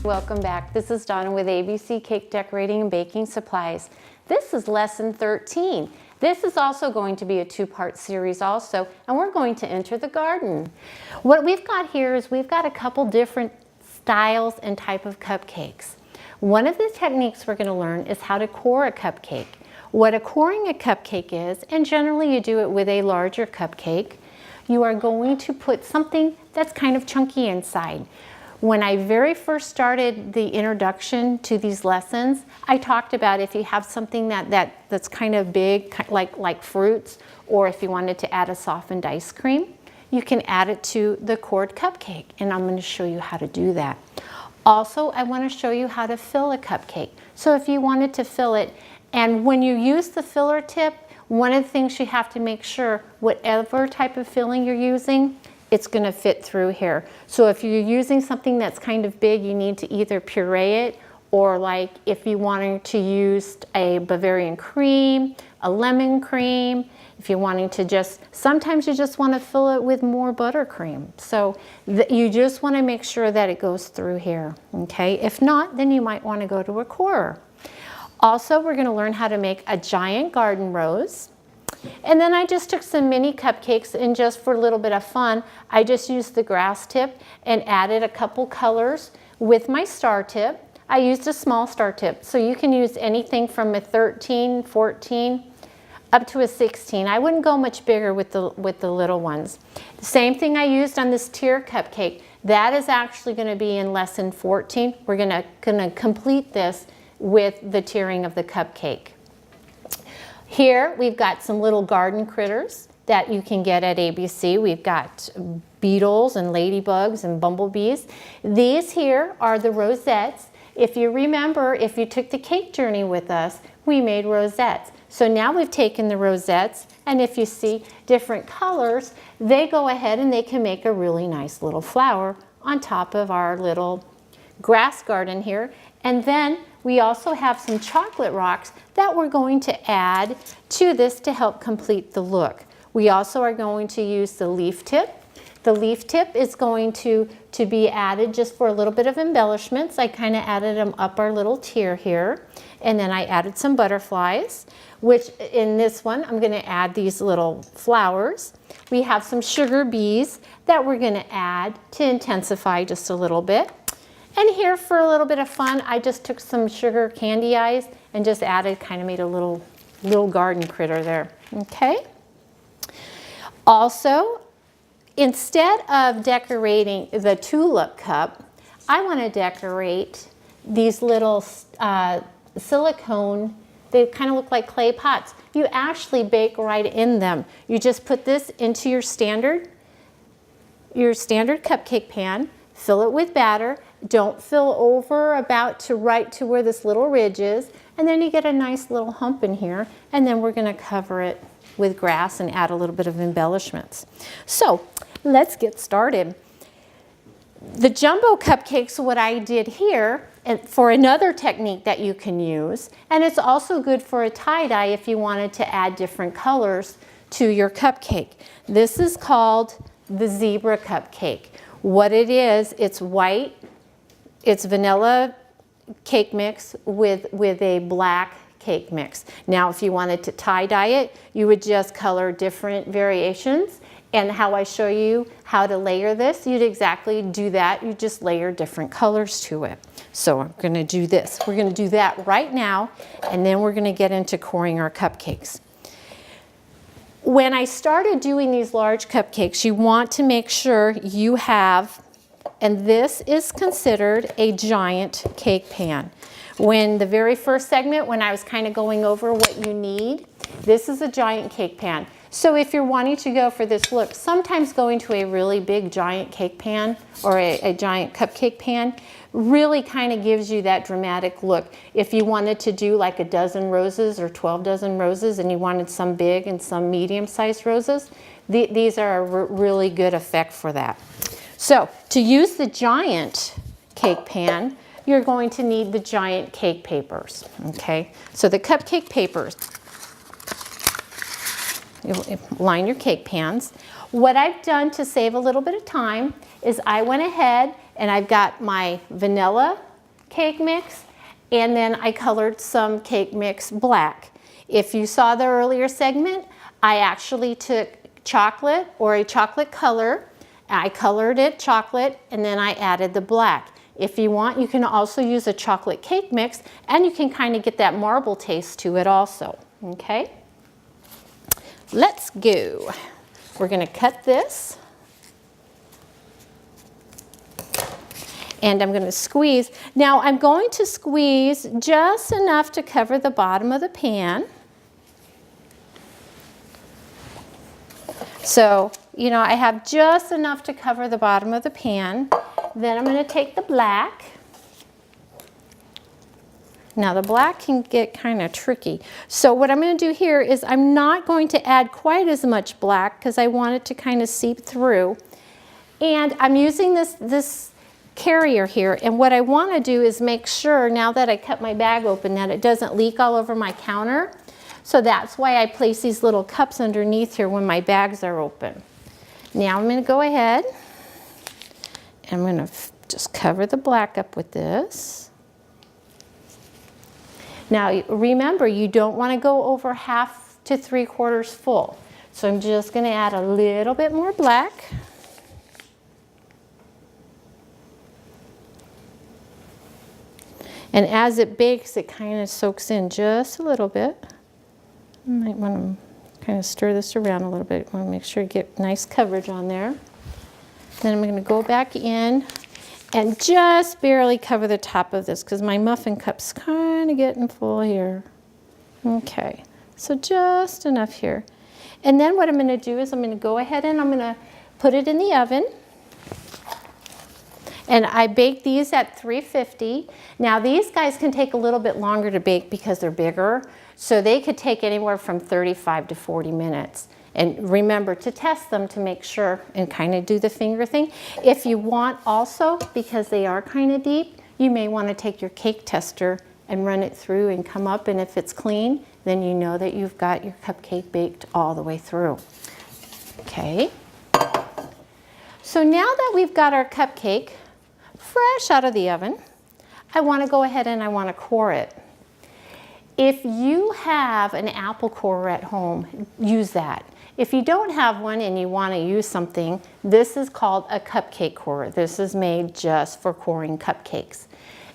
welcome back. This is Donna with ABC Cake Decorating and Baking Supplies. This is lesson 13. This is also going to be a two-part series also, and we're going to enter the garden. What we've got here is we've got a couple different styles and type of cupcakes. One of the techniques we're going to learn is how to core a cupcake. What a coring a cupcake is, and generally you do it with a larger cupcake, you are going to put something that's kind of chunky inside. When I very first started the introduction to these lessons, I talked about if you have something that's kind of big, like fruits, or if you wanted to add a softened ice cream, you can add it to the cored cupcake, and I'm going to show you how to do that. Also, I want to show you how to fill a cupcake. So if you wanted to fill it, and when you use the filler tip, one of the things you have to make sure, whatever type of filling you're using, it's going to fit through here. So if you're using something that's kind of big, you need to either puree it, or like if you wanted to use a Bavarian cream, a lemon cream, if you're wanting to just, sometimes you just want to fill it with more buttercream. So you just want to make sure that it goes through here, okay? If not, then you might want to go to a corer. Also, we're going to learn how to make a giant garden rose. And then I just took some mini cupcakes, and just for a little bit of fun, I just used the grass tip and added a couple colors with my star tip. I used a small star tip, so you can use anything from a 13, 14, up to a 16. I wouldn't go much bigger with the little ones. The same thing I used on this tier cupcake. That is actually going to be in lesson 14. We're going to complete this with the tiering of the cupcake. Here we've got some little garden critters that you can get at ABC. We've got beetles and ladybugs and bumblebees. These here are the rosettes. If you remember, if you took the cake journey with us, we made rosettes. So now we've taken the rosettes, and if you see different colors, they go ahead and they can make a really nice little flower on top of our little grass garden here. And then we also have some chocolate rocks that we're going to add to this to help complete the look. We also are going to use the leaf tip. The leaf tip is going to be added just for a little bit of embellishments. I kind of added them up our little tier here. And then I added some butterflies, which in this one I'm going to add these little flowers. We have some sugar bees that we're going to add to intensify just a little bit. And here for a little bit of fun, I just took some sugar candy eyes and just added, kind of made a little garden critter there, okay? Also, instead of decorating the tulip cup, I want to decorate these little silicone, they kind of look like clay pots. You actually bake right in them. You just put this into your standard cupcake pan, fill it with batter. Don't fill over about to right to where this little ridge is, and then you get a nice little hump in here, and then we're going to cover it with grass and add a little bit of embellishments. So let's get started. The jumbo cupcakes, what I did here, and for another technique that you can use, and it's also good for a tie-dye if you wanted to add different colors to your cupcake. This is called the zebra cupcake. What it is, it's white, it's vanilla cake mix with a black cake mix. Now if you wanted to tie-dye it, you would just color different variations, and how I show you how to layer this, you'd exactly do that. You just layer different colors to it. So I'm going to do this. We're going to do that right now, and then we're going to get into coring our cupcakes. When I started doing these large cupcakes, you want to make sure you have, and this is considered a giant cake pan. When the very first segment, when I was kind of going over what you need, this is a giant cake pan. So if you're wanting to go for this look, sometimes going to a really big giant cake pan or a giant cupcake pan really kind of gives you that dramatic look. If you wanted to do like a dozen roses or 12 dozen roses, and you wanted some big and some medium-sized roses, these are a really good effect for that. So to use the giant cake pan, you're going to need the giant cake papers, okay? So the cupcake papers, you line your cake pans. What I've done to save a little bit of time is I went ahead and I've got my vanilla cake mix, and then I colored some cake mix black. If you saw the earlier segment, I actually took chocolate or a chocolate color, I colored it chocolate, and then I added the black. If you want, you can also use a chocolate cake mix, and you can kind of get that marble taste to it also, okay? Let's go. We're gonna cut this. And I'm gonna squeeze. Now I'm going to squeeze just enough to cover the bottom of the pan. So, you know, I have just enough to cover the bottom of the pan. Then I'm gonna take the black. Now the black can get kind of tricky. So what I'm gonna do here is I'm not going to add quite as much black because I want it to kind of seep through. And I'm using this carrier here, and what I want to do is make sure, now that I cut my bag open, that it doesn't leak all over my counter. So that's why I place these little cups underneath here when my bags are open. Now I'm going to go ahead and I'm going to just cover the black up with this. Now remember, you don't want to go over 1/2 to 3/4 full. So I'm just going to add a little bit more black. And as it bakes, it kind of soaks in just a little bit. You might want to kind of stir this around a little bit. Want to make sure you get nice coverage on there. Then I'm going to go back in and just barely cover the top of this because my muffin cup's kind of getting full here. Okay, so just enough here. And then what I'm going to do is I'm going to go ahead and I'm going to put it in the oven. And I bake these at 350. Now these guys can take a little bit longer to bake because they're bigger. So they could take anywhere from 35 to 40 minutes. And remember to test them to make sure and kind of do the finger thing. If you want also, because they are kind of deep, you may want to take your cake tester and run it through and come up, and if it's clean, then you know that you've got your cupcake baked all the way through. Okay. So now that we've got our cupcake fresh out of the oven, I want to go ahead and I want to core it. If you have an apple corer at home, use that. If you don't have one and you want to use something, this is called a cupcake corer. This is made just for coring cupcakes.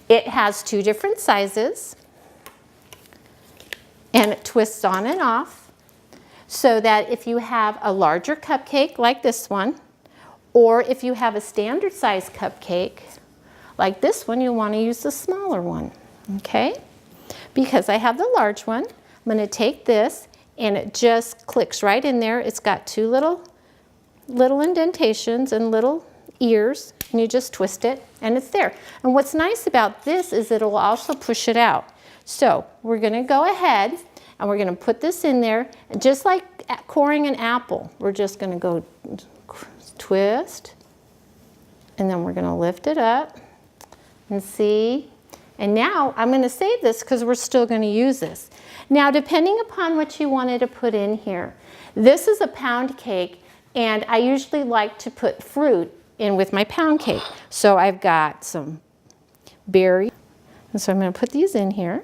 It has 2 different sizes, and it twists on and off so that if you have a larger cupcake like this one, or if you have a standard size cupcake like this one, you'll want to use the smaller one, okay? Because I have the large one, I'm going to take this and it just clicks right in there. It's got 2 little indentations and little ears, and you just twist it and it's there. And what's nice about this is it'll also push it out. So we're going to go ahead and we're going to put this in there, and just like coring an apple, we're just going to go twist, and then we're going to lift it up and see. And now I'm going to save this because we're still going to use this. Now, depending upon what you wanted to put in here, this is a pound cake, and I usually like to put fruit in with my pound cake. So I've got some berries, and so I'm going to put these in here.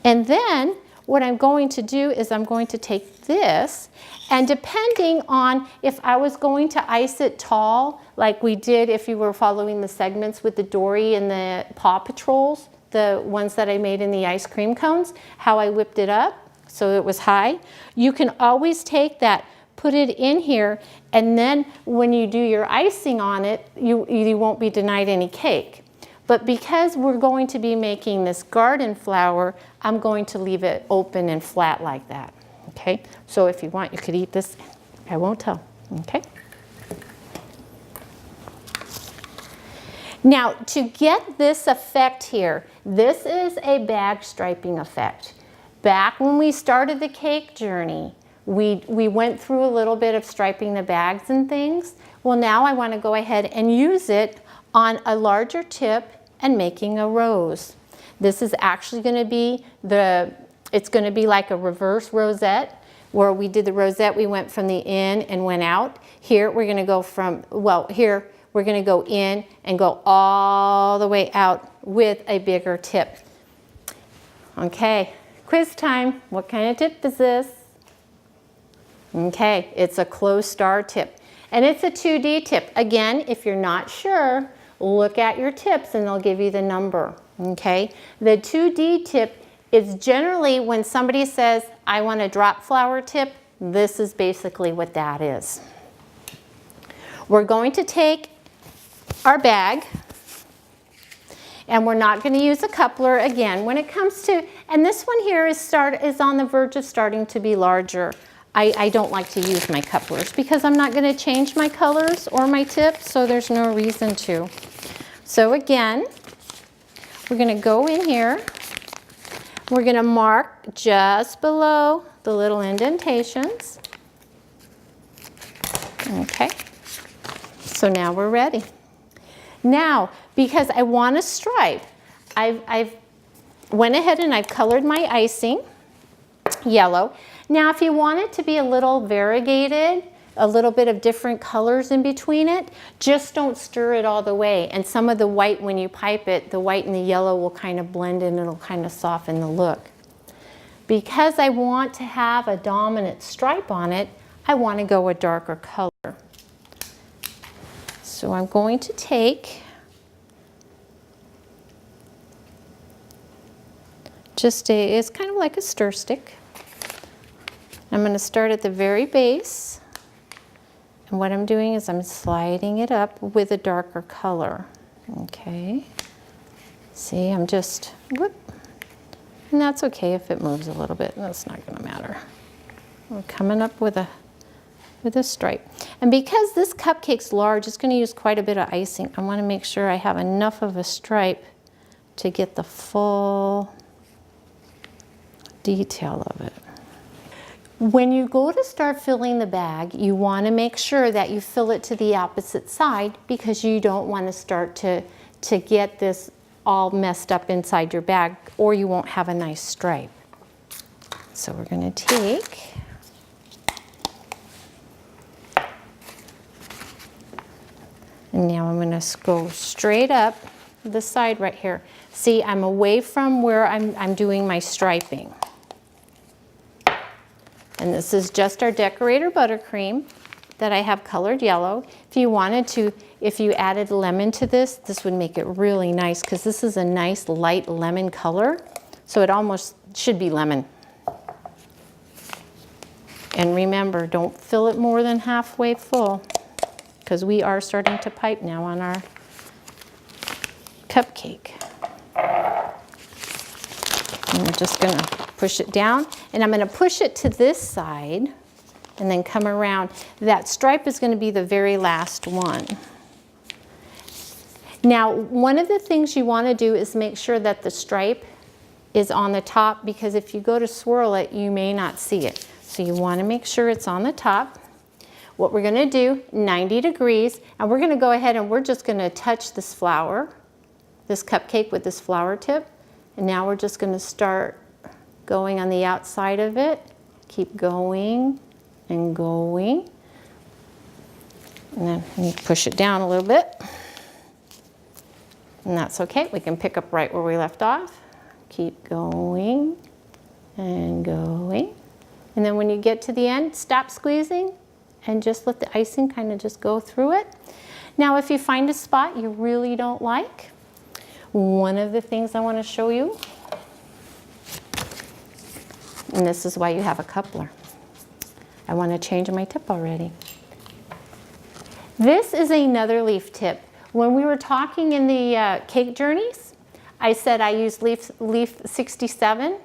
And then what I'm going to do is I'm going to take this, and depending on if I was going to ice it tall, like we did if you were following the segments with the Dory and the Paw Patrols, the ones that I made in the ice cream cones, how I whipped it up so it was high, you can always take that, put it in here, and then when you do your icing on it, you won't be denied any cake. But because we're going to be making this garden flower, I'm going to leave it open and flat like that, okay? So if you want, you could eat this. I won't tell, okay? Now, to get this effect here, this is a bag striping effect. Back when we started the cake journey, we went through a little bit of striping the bags and things. Well, now I want to go ahead and use it on a larger tip and making a rose. This is actually going to be it's going to be like a reverse rosette. Where we did the rosette, we went from the in and went out. Here we're going to go from, well, here we're going to go in and go all the way out with a bigger tip. Okay, quiz time. What kind of tip is this? Okay, it's a closed star tip. And it's a 2D tip. Again, if you're not sure, look at your tips and they'll give you the number. Okay, the 2D tip is generally when somebody says, I want a drop flower tip, this is basically what that is. We're going to take our bag, and we're not going to use a coupler again. When it comes to, and this one here is on the verge of starting to be larger. I don't like to use my couplers because I'm not going to change my colors or my tips, so there's no reason to. So again, we're going to go in here. We're going to mark just below the little indentations. Okay, so now we're ready. Now, because I want a stripe, I've went ahead and I've colored my icing yellow. Now, if you want it to be a little variegated, a little bit of different colors in between it, just don't stir it all the way. And some of the white, when you pipe it, the white and the yellow will kind of blend and it'll kind of soften the look. Because I want to have a dominant stripe on it, I want to go a darker color. So I'm going to take it's kind of like a stir stick. I'm going to start at the very base, and what I'm doing is I'm sliding it up with a darker color. Okay, see, I'm just, whoop, and that's okay if it moves a little bit, that's not going to matter. We're coming up with a stripe. And because this cupcake's large, it's going to use quite a bit of icing. I want to make sure I have enough of a stripe to get the full detail of it. When you go to start filling the bag, you want to make sure that you fill it to the opposite side because you don't want to start to get this all messed up inside your bag, or you won't have a nice stripe. So we're going to take and now I'm going to go straight up the side right here. See, I'm away from where I'm doing my striping. And this is just our decorator buttercream that I have colored yellow. If you wanted to, if you added lemon to this would make it really nice because this is a nice light lemon color. So it almost should be lemon. And remember, don't fill it more than halfway full because we are starting to pipe now on our cupcake. And I'm just going to push it down, and I'm going to push it to this side and then come around. That stripe is going to be the very last one. Now, one of the things you want to do is make sure that the stripe is on the top, because if you go to swirl it, you may not see it. So you want to make sure it's on the top. What we're going to do, 90 degrees, and we're going to go ahead and we're just going to touch this flower, this cupcake with this flower tip. And now we're just going to start going on the outside of it. Keep going and going. And then you push it down a little bit. And that's okay. We can pick up right where we left off. Keep going and going. And then when you get to the end, stop squeezing and just let the icing kind of just go through it. Now, if you find a spot you really don't like, one of the things I want to show you, and this is why you have a coupler. I want to change my tip already. This is another leaf tip. When we were talking in the cake journeys, I said I use leaf 67.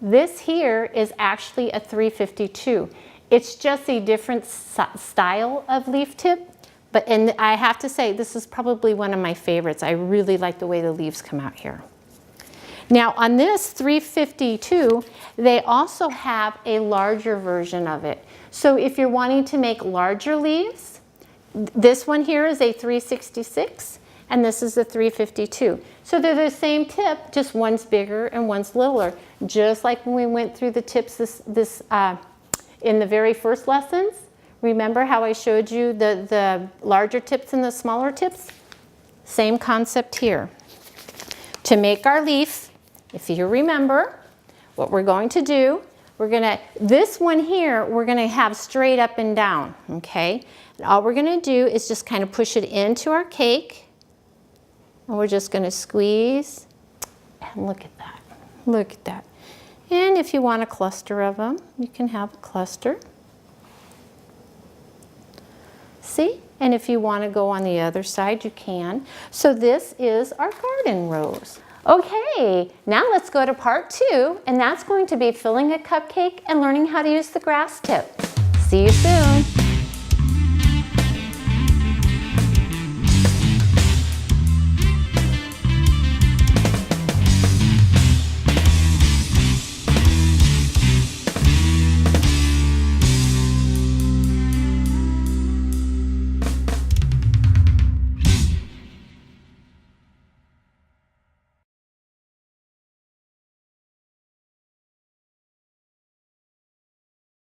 This here is actually a 352. It's just a different style of leaf tip. And I have to say, this is probably one of my favorites. I really like the way the leaves come out here. Now on this 352, they also have a larger version of it. So if you're wanting to make larger leaves, this one here is a 366 and this is a 352. So they're the same tip, just one's bigger and one's littler. Just like when we went through the tips in the very first lessons. Remember how I showed you the larger tips and the smaller tips? Same concept here. To make our leaf, if you remember, what we're going to do, this one here, we're gonna have straight up and down, okay? And all we're gonna do is just kind of push it into our cake, and we're just gonna squeeze, and look at that, look at that. And if you want a cluster of them, you can have a cluster. See? And if you want to go on the other side, you can. So this is our garden rose. Okay, now let's go to part 2, and that's going to be filling a cupcake and learning how to use the grass tip. See you soon.